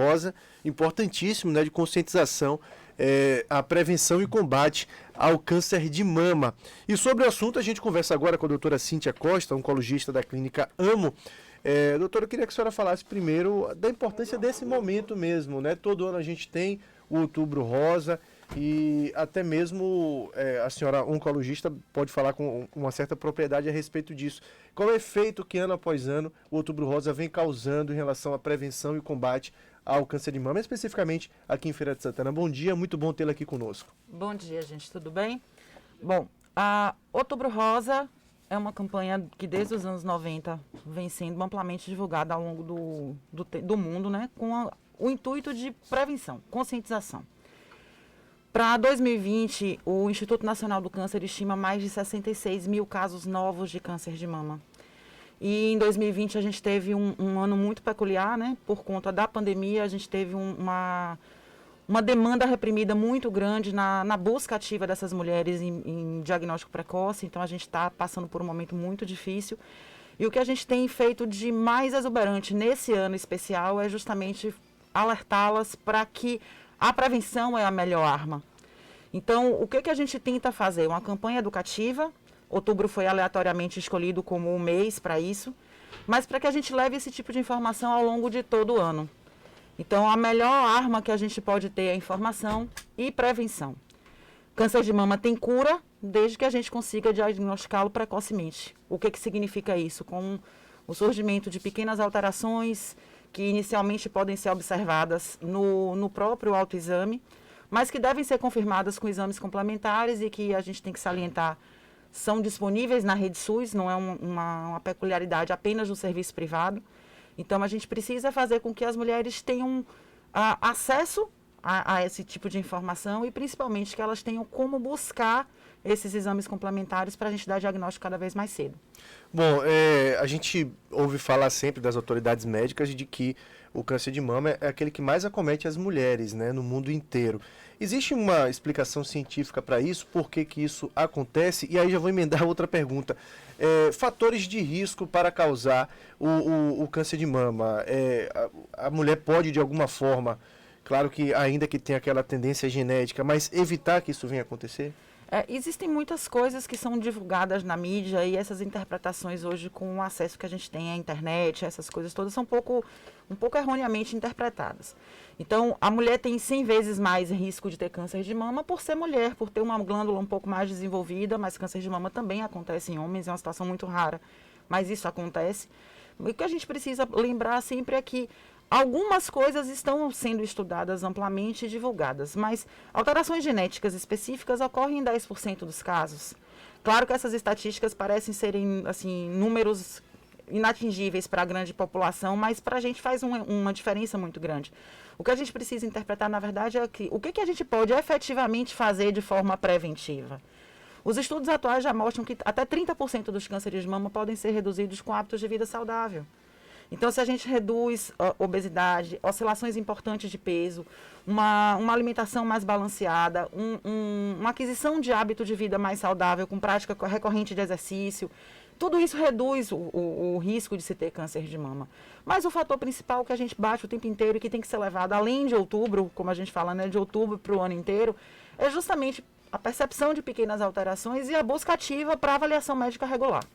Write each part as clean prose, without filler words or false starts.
Rosa, importantíssimo, né, de conscientização, a prevenção e combate ao câncer de mama. E sobre o assunto a gente conversa agora com a doutora Cíntia Costa, oncologista da clínica AMO. Doutora, eu queria que a senhora falasse primeiro da importância desse momento mesmo, né? Todo ano a gente tem o Outubro Rosa e até mesmo a senhora oncologista pode falar com uma certa propriedade a respeito disso. Qual é o efeito que ano após ano o Outubro Rosa vem causando em relação à prevenção e combate ao câncer de mama, especificamente aqui em Feira de Santana? Bom dia, muito bom tê-la aqui conosco. Bom dia, gente, tudo bem? Bom, a Outubro Rosa é uma campanha que desde os anos 90 vem sendo amplamente divulgada ao longo do mundo, né, com o intuito de prevenção, conscientização. Para 2020, o Instituto Nacional do Câncer estima mais de 66 mil casos novos de câncer de mama. E em 2020 a gente teve um ano muito peculiar, né? Por conta da pandemia, a gente teve uma demanda reprimida muito grande na busca ativa dessas mulheres em diagnóstico precoce. Então a gente está passando por um momento muito difícil. E o que a gente tem feito de mais exuberante nesse ano especial é justamente alertá-las para que a prevenção é a melhor arma. Então, o que a gente tenta fazer? Uma campanha educativa. Outubro foi aleatoriamente escolhido como um mês para isso, mas para que a gente leve esse tipo de informação ao longo de todo o ano. Então, a melhor arma que a gente pode ter é informação e prevenção. Câncer de mama tem cura desde que a gente consiga diagnosticá-lo precocemente. O que significa isso? Com o surgimento de pequenas alterações que inicialmente podem ser observadas no próprio autoexame, mas que devem ser confirmadas com exames complementares e que a gente tem que salientar são disponíveis na rede SUS, não é uma peculiaridade apenas do serviço privado. Então, a gente precisa fazer com que as mulheres tenham acesso a esse tipo de informação e, principalmente, que elas tenham como buscar esses exames complementares para a gente dar diagnóstico cada vez mais cedo. Bom, a gente ouve falar sempre das autoridades médicas de que o câncer de mama é aquele que mais acomete as mulheres, né, no mundo inteiro. Existe uma explicação científica para isso? Por que isso acontece? E aí já vou emendar outra pergunta. Fatores de risco para causar o câncer de mama. A mulher pode, de alguma forma, claro que ainda que tenha aquela tendência genética, mas evitar que isso venha a acontecer? Existem muitas coisas que são divulgadas na mídia e essas interpretações hoje, com o acesso que a gente tem à internet, essas coisas todas são um pouco erroneamente interpretadas. Então, a mulher tem 100 vezes mais risco de ter câncer de mama por ser mulher, por ter uma glândula um pouco mais desenvolvida, mas câncer de mama também acontece em homens, é uma situação muito rara, mas isso acontece. O que a gente precisa lembrar sempre é que algumas coisas estão sendo estudadas amplamente e divulgadas, mas alterações genéticas específicas ocorrem em 10% dos casos. Claro que essas estatísticas parecem serem assim, números inatingíveis para a grande população, mas para a gente faz uma diferença muito grande. O que a gente precisa interpretar, na verdade, é o que a gente pode efetivamente fazer de forma preventiva. Os estudos atuais já mostram que até 30% dos cânceres de mama podem ser reduzidos com hábitos de vida saudável. Então, se a gente reduz obesidade, oscilações importantes de peso, uma alimentação mais balanceada, uma aquisição de hábito de vida mais saudável, com prática recorrente de exercício, tudo isso reduz o risco de se ter câncer de mama. Mas o fator principal que a gente bate o tempo inteiro e que tem que ser levado, além de outubro, como a gente fala, né, de outubro para o ano inteiro, é justamente a percepção de pequenas alterações e a busca ativa para avaliação médica regular.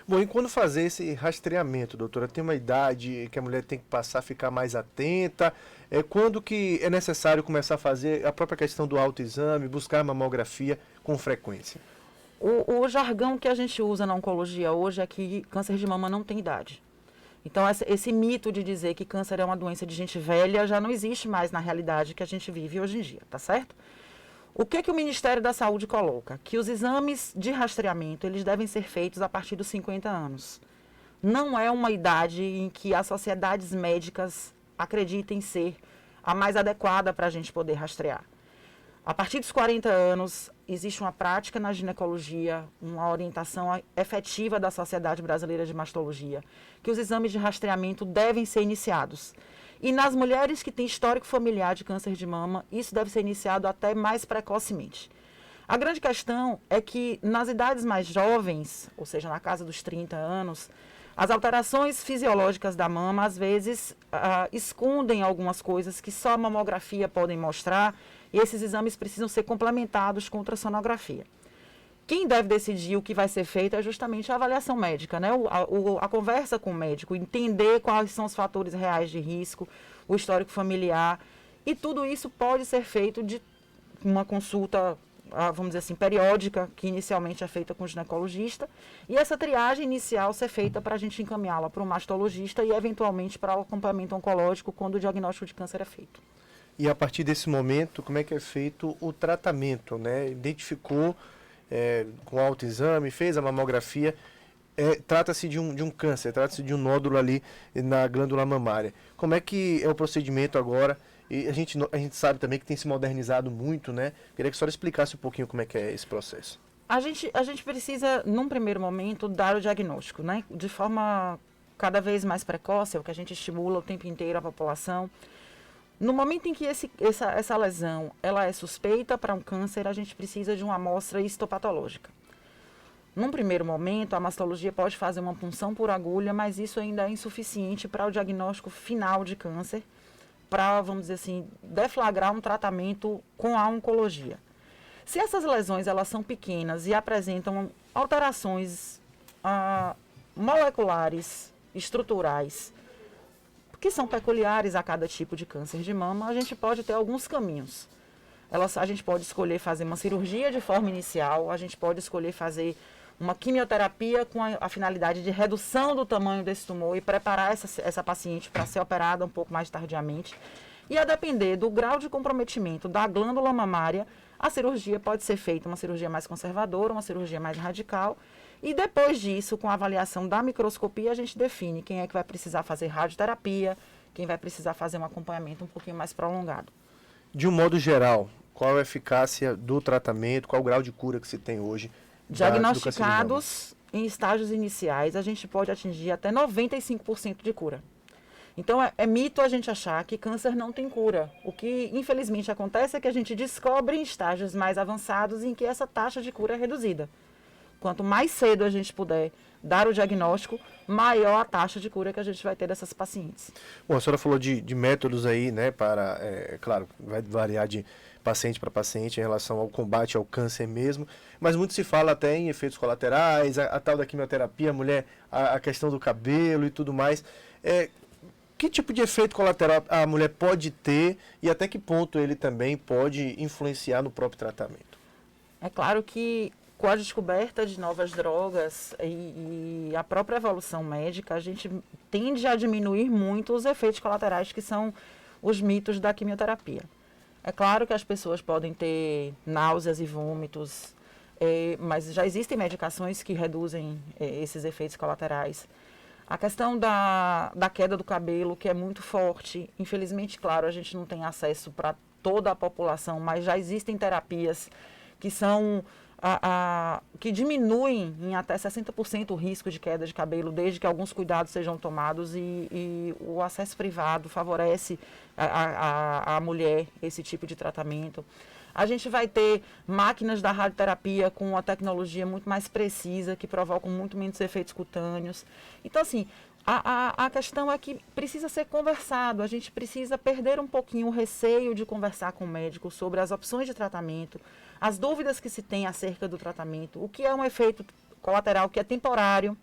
Bom, e quando fazer esse rastreamento, doutora? Tem uma idade que a mulher tem que passar a ficar mais atenta? Quando que é necessário começar a fazer a própria questão do autoexame, buscar a mamografia com frequência? O jargão que a gente usa na oncologia hoje é que câncer de mama não tem idade. Então, esse mito de dizer que câncer é uma doença de gente velha já não existe mais na realidade que a gente vive hoje em dia, tá certo? O que o Ministério da Saúde coloca? Que os exames de rastreamento, eles devem ser feitos a partir dos 50 anos. Não é uma idade em que as sociedades médicas acreditem ser a mais adequada para a gente poder rastrear. A partir dos 40 anos, existe uma prática na ginecologia, uma orientação efetiva da Sociedade Brasileira de Mastologia, que os exames de rastreamento devem ser iniciados. E nas mulheres que têm histórico familiar de câncer de mama, isso deve ser iniciado até mais precocemente. A grande questão é que nas idades mais jovens, ou seja, na casa dos 30 anos, As alterações fisiológicas da mama, às vezes, escondem algumas coisas que só a mamografia podem mostrar, e esses exames precisam ser complementados com ultrassonografia. Quem deve decidir o que vai ser feito é justamente a avaliação médica, né? A conversa com o médico, entender quais são os fatores reais de risco, o histórico familiar, e tudo isso pode ser feito de uma consulta, vamos dizer assim, periódica, que inicialmente é feita com o ginecologista, e essa triagem inicial ser feita para a gente encaminhá-la para o mastologista e, eventualmente, para o acompanhamento oncológico quando o diagnóstico de câncer é feito. E a partir desse momento, como é que é feito o tratamento, né? Identificou com autoexame, fez a mamografia, trata-se de um câncer, trata-se de um nódulo ali na glândula mamária. Como é que é o procedimento agora? E a gente sabe também que tem se modernizado muito, né? Queria que a senhora explicasse um pouquinho como é que é esse processo. A gente precisa, num primeiro momento, dar o diagnóstico, né? De forma cada vez mais precoce, é o que a gente estimula o tempo inteiro a população. No momento em que essa lesão ela é suspeita para um câncer, a gente precisa de uma amostra histopatológica. Num primeiro momento, a mastologia pode fazer uma punção por agulha, mas isso ainda é insuficiente para o diagnóstico final de câncer, para, vamos dizer assim, deflagrar um tratamento com a oncologia. Se essas lesões elas são pequenas e apresentam alterações moleculares, estruturais, que são peculiares a cada tipo de câncer de mama, a gente pode ter alguns caminhos. A gente pode escolher fazer uma cirurgia de forma inicial, a gente pode escolher fazer uma quimioterapia com a finalidade de redução do tamanho desse tumor e preparar essa paciente para ser operada um pouco mais tardiamente. E a depender do grau de comprometimento da glândula mamária, a cirurgia pode ser feita, uma cirurgia mais conservadora, uma cirurgia mais radical. E depois disso, com a avaliação da microscopia, a gente define quem é que vai precisar fazer radioterapia, quem vai precisar fazer um acompanhamento um pouquinho mais prolongado. De um modo geral, qual a eficácia do tratamento, qual o grau de cura que se tem hoje? Diagnosticados em estágios iniciais, a gente pode atingir até 95% de cura. Então, é mito a gente achar que câncer não tem cura. O que, infelizmente, acontece é que a gente descobre em estágios mais avançados em que essa taxa de cura é reduzida. Quanto mais cedo a gente puder dar o diagnóstico, maior a taxa de cura que a gente vai ter dessas pacientes. Bom, a senhora falou de métodos aí, né, para, claro, vai variar de paciente para paciente em relação ao combate ao câncer mesmo, mas muito se fala até em efeitos colaterais, a tal da quimioterapia, a questão do cabelo e tudo mais. Que tipo de efeito colateral a mulher pode ter e até que ponto ele também pode influenciar no próprio tratamento? É claro que com a descoberta de novas drogas e a própria evolução médica, a gente tende a diminuir muito os efeitos colaterais que são os mitos da quimioterapia. É claro que as pessoas podem ter náuseas e vômitos, mas já existem medicações que reduzem esses efeitos colaterais. A questão da queda do cabelo, que é muito forte, infelizmente, claro, a gente não tem acesso para toda a população, mas já existem terapias que são que diminuem em até 60% o risco de queda de cabelo, desde que alguns cuidados sejam tomados e o acesso privado favorece a mulher esse tipo de tratamento. A gente vai ter máquinas da radioterapia com uma tecnologia muito mais precisa, que provocam muito menos efeitos cutâneos. Então, assim, a questão é que precisa ser conversado, a gente precisa perder um pouquinho o receio de conversar com o médico sobre as opções de tratamento, as dúvidas que se tem acerca do tratamento, o que é um efeito colateral que é temporário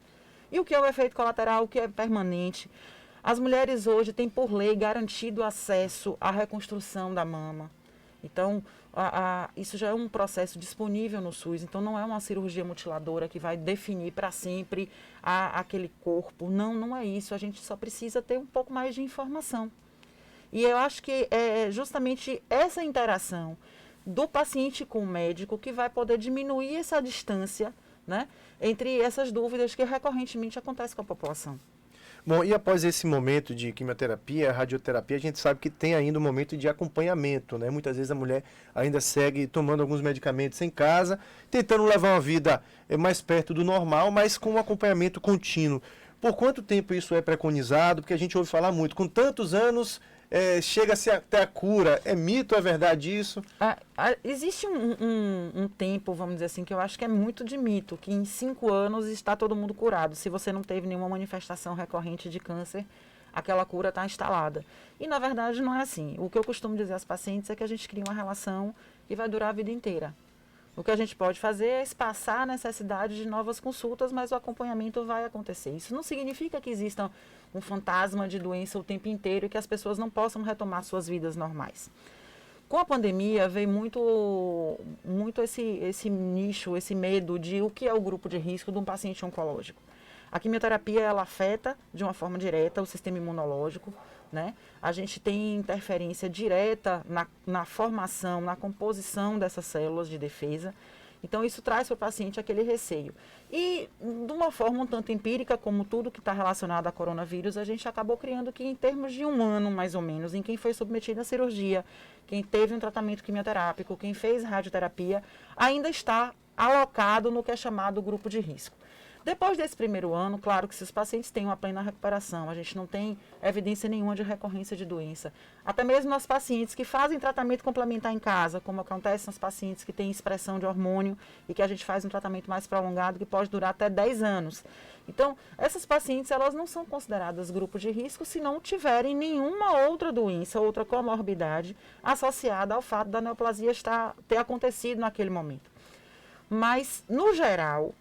e o que é um efeito colateral que é permanente. As mulheres hoje têm, por lei, garantido acesso à reconstrução da mama. Então, isso já é um processo disponível no SUS, então não é uma cirurgia mutiladora que vai definir para sempre aquele corpo. Não, não é isso. A gente só precisa ter um pouco mais de informação. E eu acho que é justamente essa interação do paciente com o médico que vai poder diminuir essa distância, né, entre essas dúvidas que recorrentemente acontecem com a população. Bom, e após esse momento de quimioterapia, radioterapia, a gente sabe que tem ainda um momento de acompanhamento, né? Muitas vezes a mulher ainda segue tomando alguns medicamentos em casa, tentando levar uma vida mais perto do normal, mas com um acompanhamento contínuo. Por quanto tempo isso é preconizado? Porque a gente ouve falar muito, com tantos anos chega-se até a cura? É mito, é verdade isso? Existe um tempo, vamos dizer assim, que eu acho que é muito de mito, que em 5 anos está todo mundo curado. Se você não teve nenhuma manifestação recorrente de câncer, aquela cura está instalada. E, na verdade, não é assim. O que eu costumo dizer às pacientes é que a gente cria uma relação que vai durar a vida inteira. O que a gente pode fazer é espaçar a necessidade de novas consultas, mas o acompanhamento vai acontecer. Isso não significa que exista um fantasma de doença o tempo inteiro e que as pessoas não possam retomar suas vidas normais. Com a pandemia veio muito esse nicho, esse medo de o que é o grupo de risco de um paciente oncológico. A quimioterapia, ela afeta de uma forma direta o sistema imunológico, né? A gente tem interferência direta na formação, na composição dessas células de defesa. Então, isso traz para o paciente aquele receio. E, de uma forma um tanto empírica, como tudo que está relacionado a coronavírus, a gente acabou criando que, em termos de 1 ano, mais ou menos, em quem foi submetido à cirurgia, quem teve um tratamento quimioterápico, quem fez radioterapia, ainda está alocado no que é chamado grupo de risco. Depois desse primeiro ano, claro que se os pacientes têm uma plena recuperação, a gente não tem evidência nenhuma de recorrência de doença. Até mesmo nos pacientes que fazem tratamento complementar em casa, como acontece nos pacientes que têm expressão de hormônio e que a gente faz um tratamento mais prolongado que pode durar até 10 anos. Então, essas pacientes, elas não são consideradas grupo de risco se não tiverem nenhuma outra doença, outra comorbidade associada ao fato da neoplasia ter acontecido naquele momento. Mas, no geral,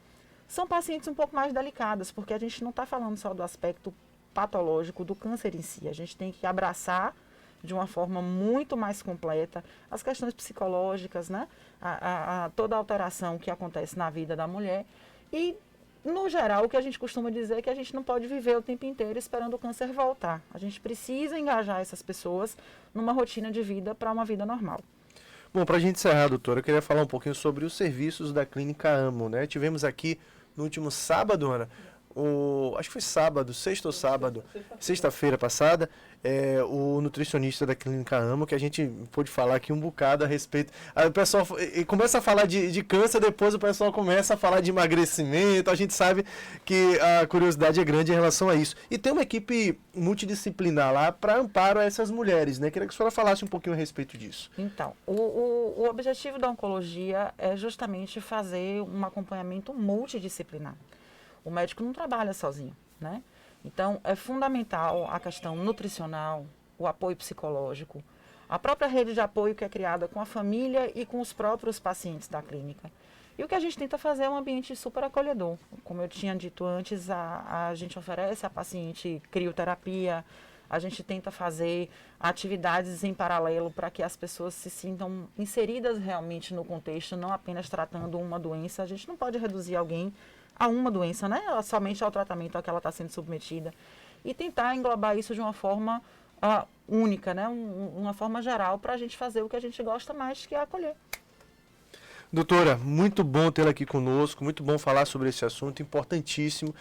são pacientes um pouco mais delicadas, porque a gente não está falando só do aspecto patológico do câncer em si. A gente tem que abraçar de uma forma muito mais completa as questões psicológicas, né? Toda a alteração que acontece na vida da mulher. E, no geral, o que a gente costuma dizer é que a gente não pode viver o tempo inteiro esperando o câncer voltar. A gente precisa engajar essas pessoas numa rotina de vida para uma vida normal. Bom, para a gente encerrar, doutora, eu queria falar um pouquinho sobre os serviços da Clínica Amo, né? Tivemos aqui no último sábado, Ana, acho que foi sábado, sexta ou sábado, sexta-feira passada, o nutricionista da Clínica Amo, que a gente pôde falar aqui um bocado a respeito. O pessoal começa a falar de câncer, depois o pessoal começa a falar de emagrecimento, a gente sabe que a curiosidade é grande em relação a isso. E tem uma equipe multidisciplinar lá para amparo a essas mulheres, né? Queria que a senhora falasse um pouquinho a respeito disso. Então, o objetivo da oncologia é justamente fazer um acompanhamento multidisciplinar. O médico não trabalha sozinho, né? Então, é fundamental a questão nutricional, o apoio psicológico, a própria rede de apoio que é criada com a família e com os próprios pacientes da clínica. E o que a gente tenta fazer é um ambiente super acolhedor. Como eu tinha dito antes, a gente oferece à paciente crioterapia, a gente tenta fazer atividades em paralelo para que as pessoas se sintam inseridas realmente no contexto, não apenas tratando uma doença. A gente não pode reduzir alguém a uma doença, né? Somente ao tratamento ao que ela está sendo submetida. E tentar englobar isso de uma forma única, né? Uma forma geral para a gente fazer o que a gente gosta mais, que é acolher. Doutora, muito bom tê-la aqui conosco, muito bom falar sobre esse assunto, importantíssimo.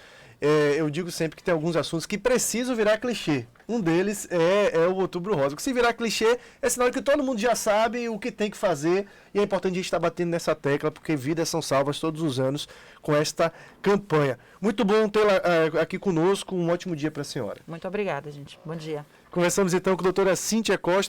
Eu digo sempre que tem alguns assuntos que precisam virar clichê. Um deles é o Outubro Rosa. Porque se virar clichê, é sinal que todo mundo já sabe o que tem que fazer. E é importante a gente estar batendo nessa tecla, porque vidas são salvas todos os anos com esta campanha. Muito bom tê-la aqui conosco. Um ótimo dia para a senhora. Muito obrigada, gente. Bom dia. Conversamos então com a doutora Cíntia Costa.